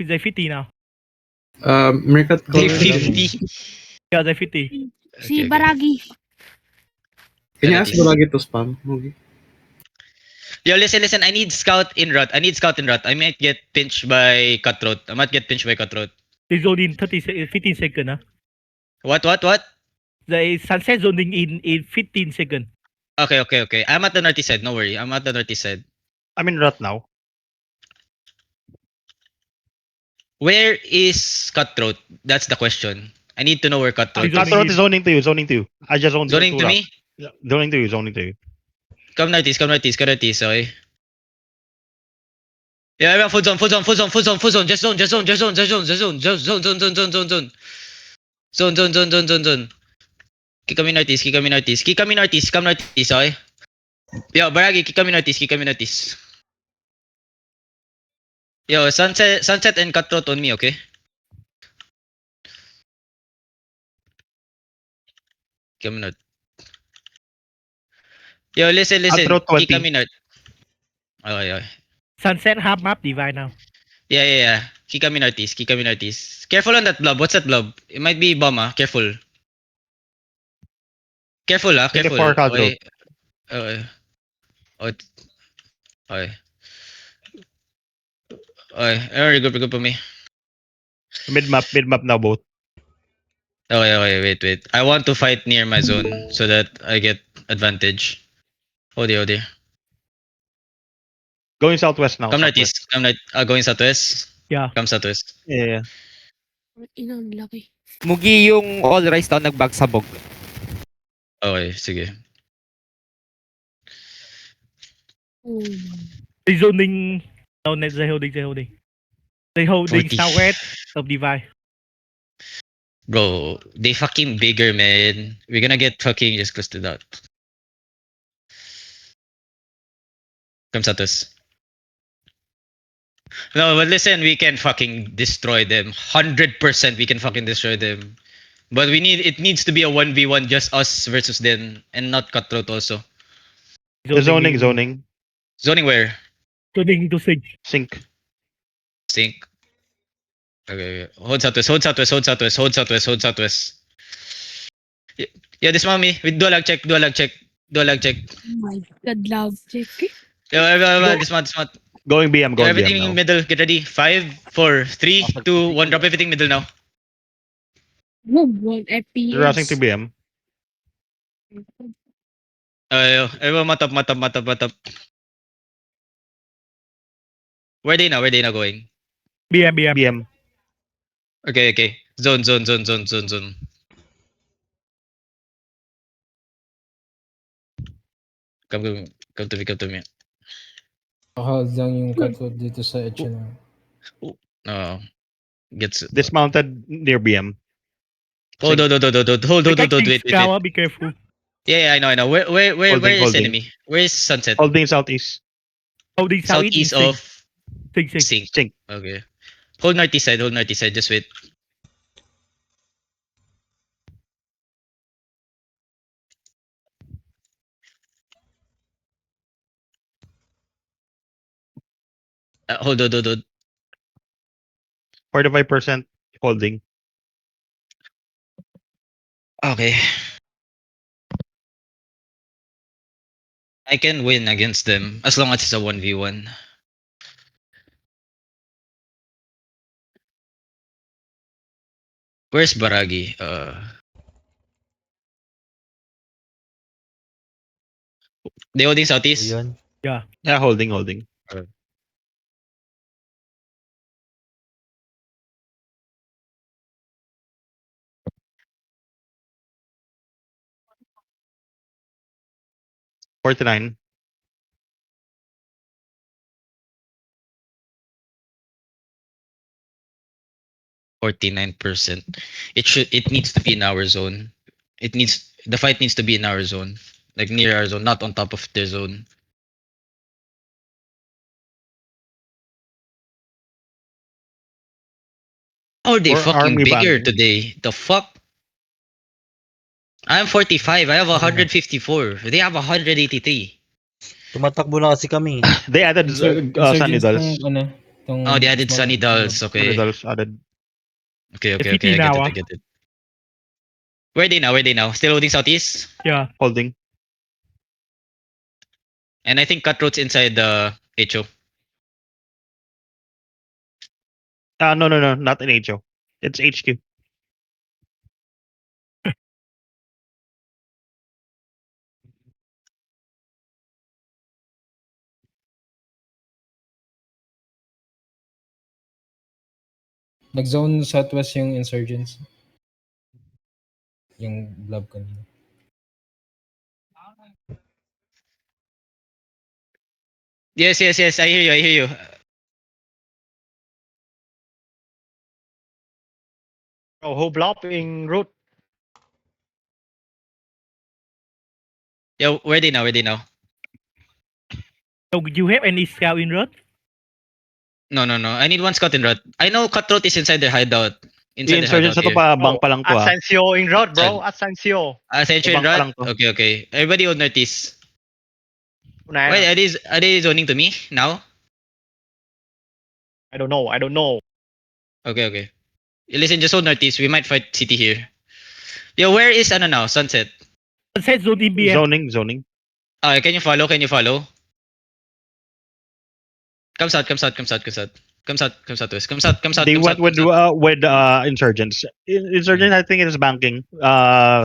They're 50 now. Mercat Day color. 50. Yeah, they're 50. Si Baragi. Can you ask Penalties. Baragi to spam? Okay. Yo, listen. I need scout in rot. I might get pinched by cutthroat. They're zoning 15 seconds. Huh? What? The sunset zoning in 15 seconds. Okay. I'm at the northeast side. No worry. I'm at the northeast side. I'm in rot now. Where is cutthroat? That's the question. I need to know where cutthroat Zoning is. Cutthroat is zoning to you. I just zoned Zoning to rot. me? Yeah, zoning to you. Come northeast. Okay. Yeah, everyone, full zone. Just zone. Zone. Kick kami northeast, come northeast, okay? Yo, Baragi, kick kami northeast. Yo, sunset and cutthroat on me, okay? Kami north. Yo, listen. Cutthroat Kick 20. kami north. Okay. Sunset half map divide now. Yeah. Kick kami northeast. Careful on that blob. What's that blob? It might be bomb, Careful. Careful. 24 cutthroat. Okay. Okay. Very good for me. Mid map now both. Okay, wait. I want to fight near my zone so that I get advantage. Oh dear. Going southwest now. Come northeast. Going southwest. Yeah. Come southwest. Yeah. Inang laki. Mugi yung all rise daw nagbagsabog. Okay, sige. They're zoning. No, they're holding. They're holding 40. southwest of divide. Bro, they fucking bigger, man. We're gonna get fucking just close to that. Come southwest. No, but listen, we can fucking destroy them. 100% we can fucking destroy them. But it needs to be a 1v1, just us versus them, and not cutthroat also. Zoning. Zoning where? Zoning to Sync. Okay. Hold southwest. Yeah, this mommy. With dual lag check. Oh my God, love check. Yeah, this month. Going BM Everything now. in middle. Get ready. 5, 4, 3, 2, 1. Drop everything middle now. Boom, 1 FPS. Rushing to BM. Everyone matap. Where they now going? BM. Okay. Zone. Come to me. Hold lang yung cutthroat dito sa edge na. No. Gets Dismounted near BM. Hold. Wait. Be careful. Yeah, I know. Where is Holding. enemy? Where is sunset? Holding southeast. Holding Southeast of Sink. Sink. Okay. Hold northeast side. Just wait. Hold. 45% holding. Okay. I can win against them as long as it's a 1v1. Where's Baragi? They holding southeast? Yeah. Yeah, holding. Okay. $49. 49%. It needs to be in our zone. The fight needs to be in our zone. Like near our zone, not on top of their zone. Oh, they Or fucking army bigger band. today. The fuck? I'm 45. I have 154. They have 183. Tumatakbo na kasi kami. They added Sun Insurgents Needles. ng Tong Oh, they added small- Sunny Dolls. Okay. Results added. Okay, okay, The okay. I city get now, it, I get it. Where are they now? Where are they now? Still holding southeast? Yeah. Holding. And I think Cutthroat's inside the HO. No, no, no, not in HO. It's HQ. Nag-zone southwest yung insurgents. Yung blob kanina. Yes, yes, yes. I hear you. I hear you. Oh, who blocking route? Yeah, where are they now? Where are they now? So you have any scout in road? No, no, no. I need one scout in route. I know Cutthroat is inside their hideout. The Inside their insurgents hideout na to here. pa, bank pa lang to ah. Asensio in road, bro. Saan? Asensio. Ascension in Ibang pa route? lang to. Okay, okay. Everybody on northeast. Unahin. Wait, are they zoning to me now? I don't know. I don't know. Okay, okay. Listen, just hold northeast. We might fight city here. Yo, where is ano now? Sunset. Sunset zone in BM. Zoning. Can you follow? Can you follow? Come south, come south, come south, come south. Come south, come southwest. Come south, come south, They come south. went come south. with insurgents. Insurgents, I think it is banking.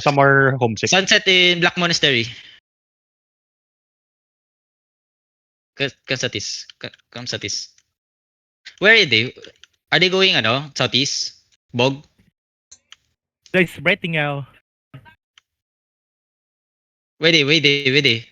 Somewhere homesick. Sunset in Black Monastery. Come southeast. Come southeast. Where are they? Are they going ano? Southeast? Bog? They're spreading out. Where they? Where they? Where they?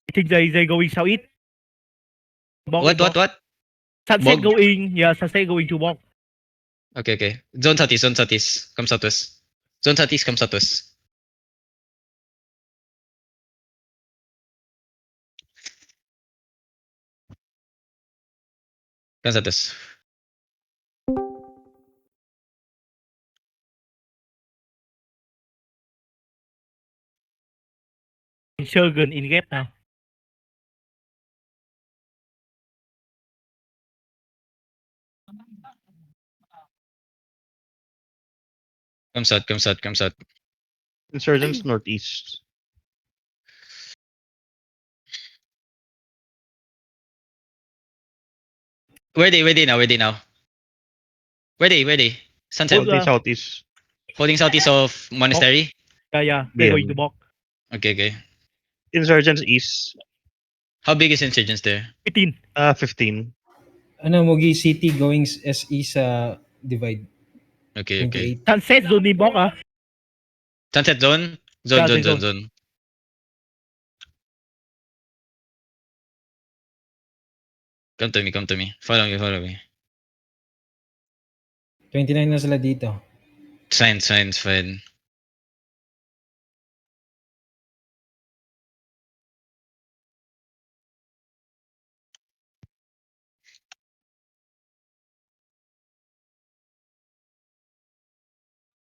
I think they're going southeast. What? Sunset Bog? going, yeah, sunset going to walk. Okay, okay. Zone southeast, zone southeast. Come southwest. Zone southeast, come southwest. Come southwest. Shogun in gap now. Come south, come south, come south. Insurgents northeast. Where they? Where they now? Where they now? Where they? Where they? Sunset. Hold, Southeast. Holding southeast of Monastery? Yeah, they're going BM. to walk. Okay, okay. Insurgents east. How big is insurgents there? 15. 15. Ano, Mugi City going SE sa divide. Okay, okay. 28. Sunset zone in walk, ah. Sunset zone? Zone, Yeah, zone, zone. zone, zone. Come to me, come to me. Follow me, follow me. 29 na sila dito. Science, science, fine.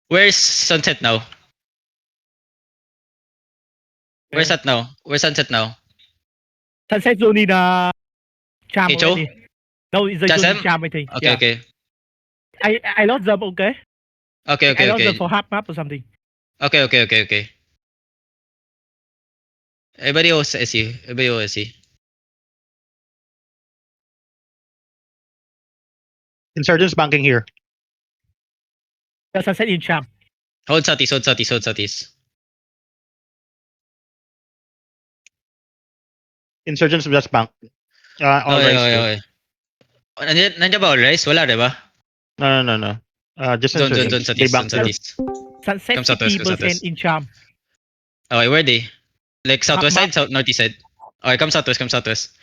Where's Sunset now? Where's that now? Where's Sunset now? Sunset zone in Cham HO? already. No, it's the zone Chasm? in Cham, I think. Okay, Yeah. okay. I lost them, okay? Okay, I okay, lost them okay. for half map or something. Okay, okay, okay, okay. Everybody owes SE. Everybody owes SE. Insurgents banking here. Yeah, Sunset in Cham. Hold southeast, hold southeast, hold southeast. Insurgents just bank. All Okay, rise okay, too. okay. Nandiyan ba all rise? Wala, diba? No. Just Zone, zone, insurgents. zone, They southeast, bank zone, here. southeast. Sunset Come southwest, come 50% southwest. in Cham. Okay, where are they? Like southwest Map. side, south, northeast side? Okay, come southwest, come southwest.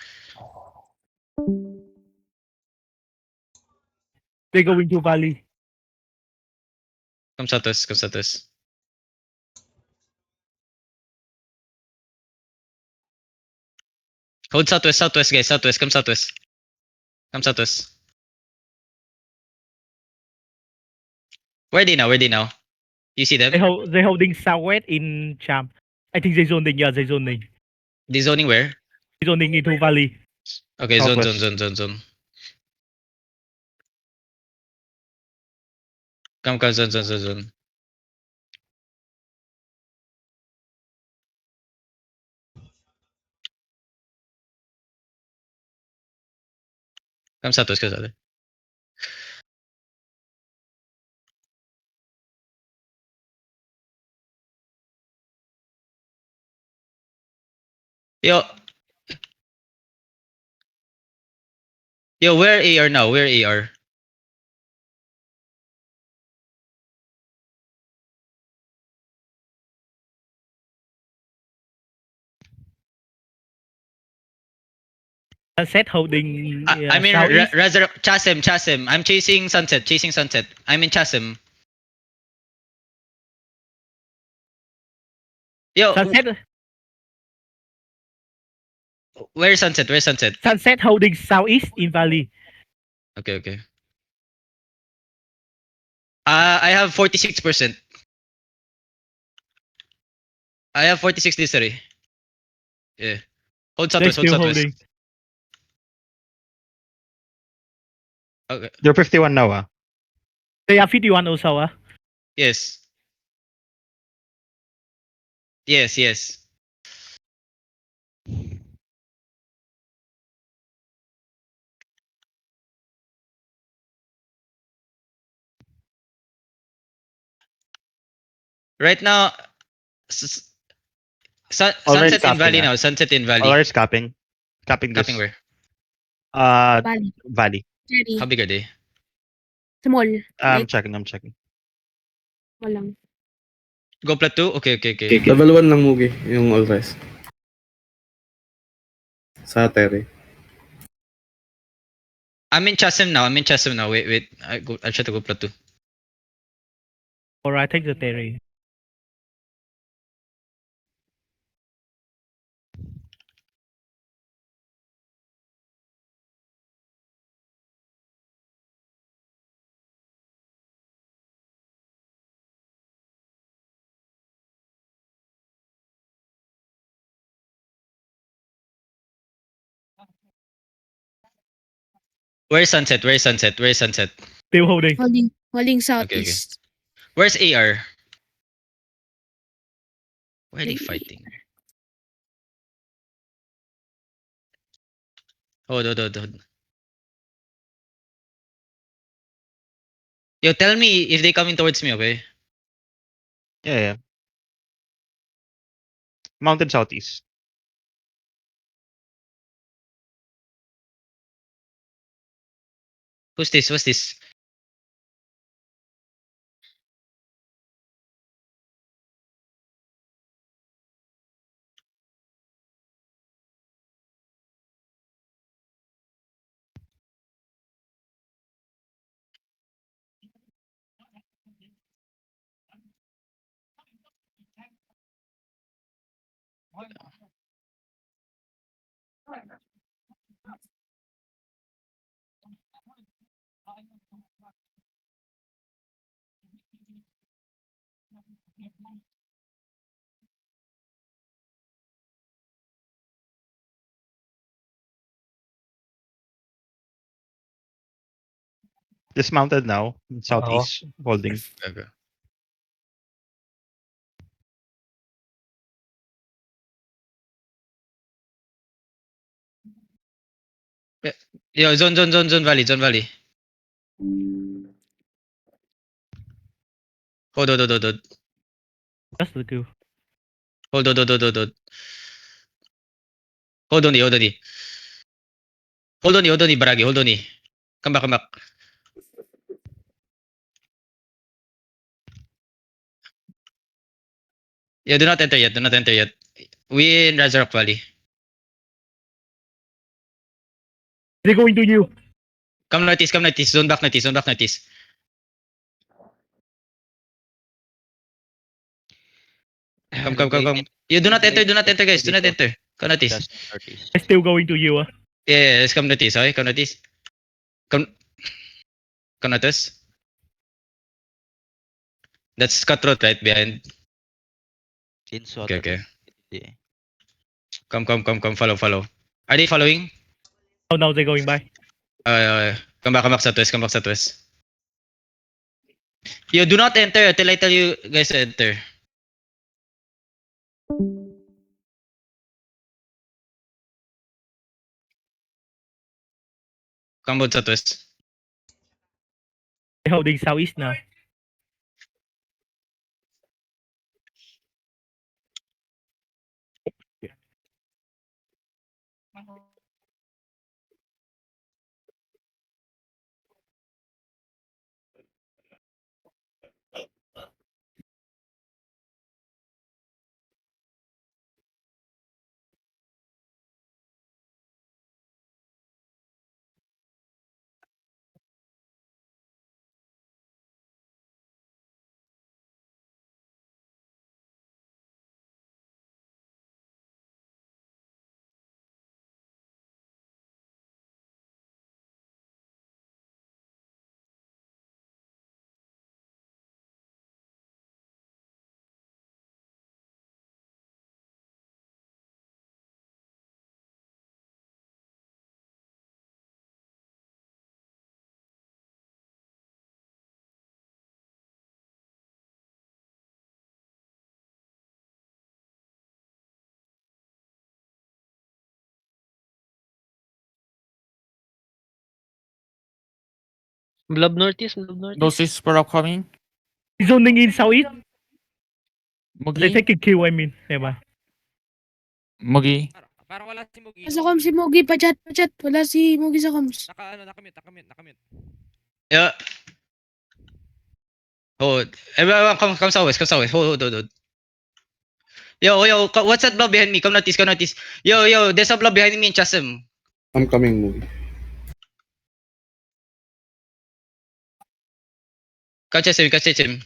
They're going to Valley. Come southwest, come southwest. Hold southwest, southwest, guys, southwest, come southwest. Come southwest. Where are they now? Where are they now? You see them? They're holding southwest in Cham. I think they're zoning, yeah, they're zoning. They zoning where? They're zoning into Valley. Okay, zone, Southwest. zone. Come, zone. Come southwest. Yo, where AR now? Where AR? Sunset holding I'm in southeast. Chasm. I'm chasing Sunset. I'm in Chasm. Yo, Sunset. where's Sunset? Sunset holding southeast in Valley. Okay. I have 46%. I have 46 distillery. Yeah. Hold They're southwest. still holding. Okay. They're 51 now, ah. They are 51 also. Yes. Right now, Already Sunset in capping, Valley ah. now. Sunset in Valley. Already capping. Capping this. Capping where? Valley. Valley. Cherry. How big are they? Small. I'm Like, checking. small lang. Go plat 2? Okay. Level 1 lang Mugi, yung all res. Sa Terry. I'm in Chasm now. Wait. I'll try to go plat 2. Alright, take the Terry. Where's Sunset? Still holding. Holding Okay. southeast. Where's AR? Where are they Maybe. fighting? Hold. Yo, tell me if they coming towards me, okay? Yeah. Mountain southeast. What's this? Dismounted now. Southeast. Holding. Okay. Yo, zone valley. Hold. That's the coup. Hold. Hold on. Baragi. Hold on. Come back. Yeah, do not enter yet. We in Razorok Valley. They're going to you. Come northeast. Zone back northeast. Come. You do not enter, guys. Do not enter. Come northeast. They're still going to you. Yeah, let's come northeast, okay? Come northeast. Come northeast. That's cutthroat right behind. Okay. Come. Follow. Are they following? Oh, now they're going by. Come back southwest. Yo, do not enter till I tell you guys to enter. Kambod sa twist. They holding southeast now. Blob Northeast, Blob Northeast. Doses for upcoming. Zoning in southeast. They Mugi. take a Q, I mean. Diba? Mugi. Parang wala si Mugi. Sa comms si Mogi, pachat. Wala si Mogi sa comms. Nakamute. Yeah. Hold. Everyone, come southwest. Hold. Yo, what's that blob behind me? Come notice. Yo, there's a blob behind me in Chasm. I'm coming, Mugi. Catch him.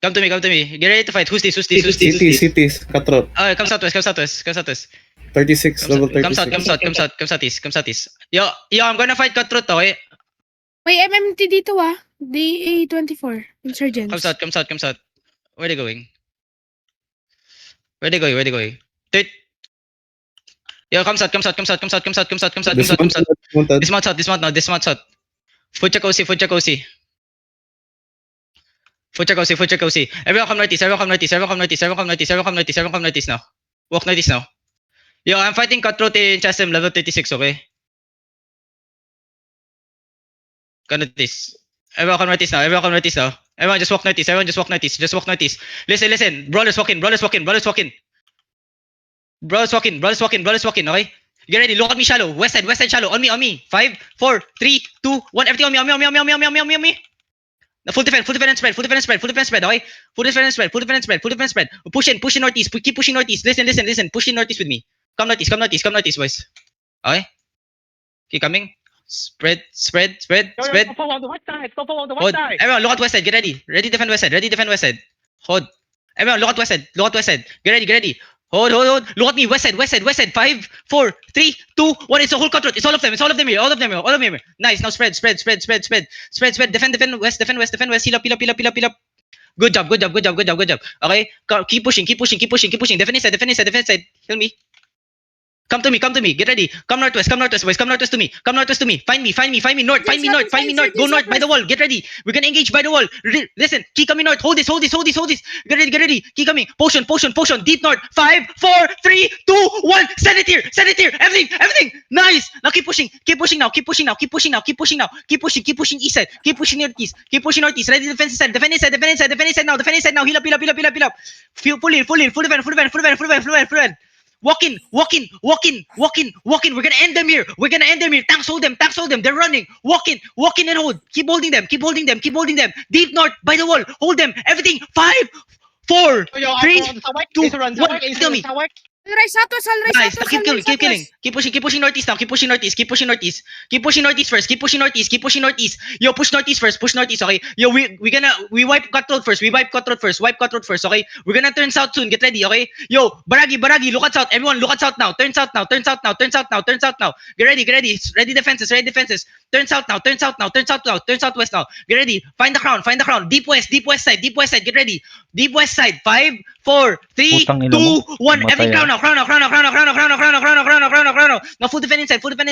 Come to me. Get ready to fight. Who's this? Cities, Katrot. Come southwest. 36, level 36. Come southeast. Yo, I'm gonna fight Cutthroat, okay? May MMT dito DA24. Insurgents. Come south. Where they going? Third. Yo, come south. Dismount south. Dismount south. Fucha Kosi. Everyone come northeast now. Walk northeast now. Yo, I'm fighting Cutthroat in Chasm, level 36, okay? Come northeast. Everyone come northeast now. Everyone just walk northeast. Listen. Brawlers walk in. Brawlers walking, okay? Get ready, look at me shallow. West side shallow. On me. 5, 4, 3, 2, 1. Everything on me. Full defense spread, okay? Full defense spread. Push in northeast. Keep pushing northeast. Listen. Push in northeast with me. Come northeast, boys. Okay? Keep coming. Spread. Go for on the west side. Hold. Everyone, look at west side. Get ready. Ready defend west side. Hold. Everyone, look at west side. Get ready. Hold. Look at me. West side. 5, 4, 3, 2, 1. It's a whole Cutthroat. It's all of them here. All of them here. Nice. Now spread. Defend west. Heal up. Good job. Okay? Keep pushing. Defend his side. Heal me. Come to me. Get ready. Come northwest, boys. Come northwest to me. Find me north. Go north by the wall. Get ready. We're gonna engage by the wall. Listen. Keep coming north. Hold this. Get ready. Keep coming. Potion. Deep north. 5, 4, 3, 2, 1. Send it here. Everything. Nice. Now keep pushing now. Keep pushing east side. Keep pushing northeast. Ready defense side. Defend his side now. Heal up. Full defend. Walk in. We're gonna end them here. Tanks hold them. They're running. Walk in and hold. Keep holding them. Deep north by the wall. Hold them. Everything. 5, 4, 3, 2, 1. Tell me. Alright, Nice. Keep killing. Keep pushing northeast now. Keep pushing northeast first. Yo, push northeast first. Okay. Yo, we wipe Cutthroat first. Wipe Cutthroat first. Okay. We're gonna turn south soon. Get ready. Okay. Yo, Baragi. Look at south. Everyone, look at south now. Turn south now. Get ready. Ready defenses. Turn south now. Turn southwest now. Get ready. Find the crown. Deep west side. Get ready. Deep west side. 5, 4, 3, 2, 1. Every crown now. Now full defend inside.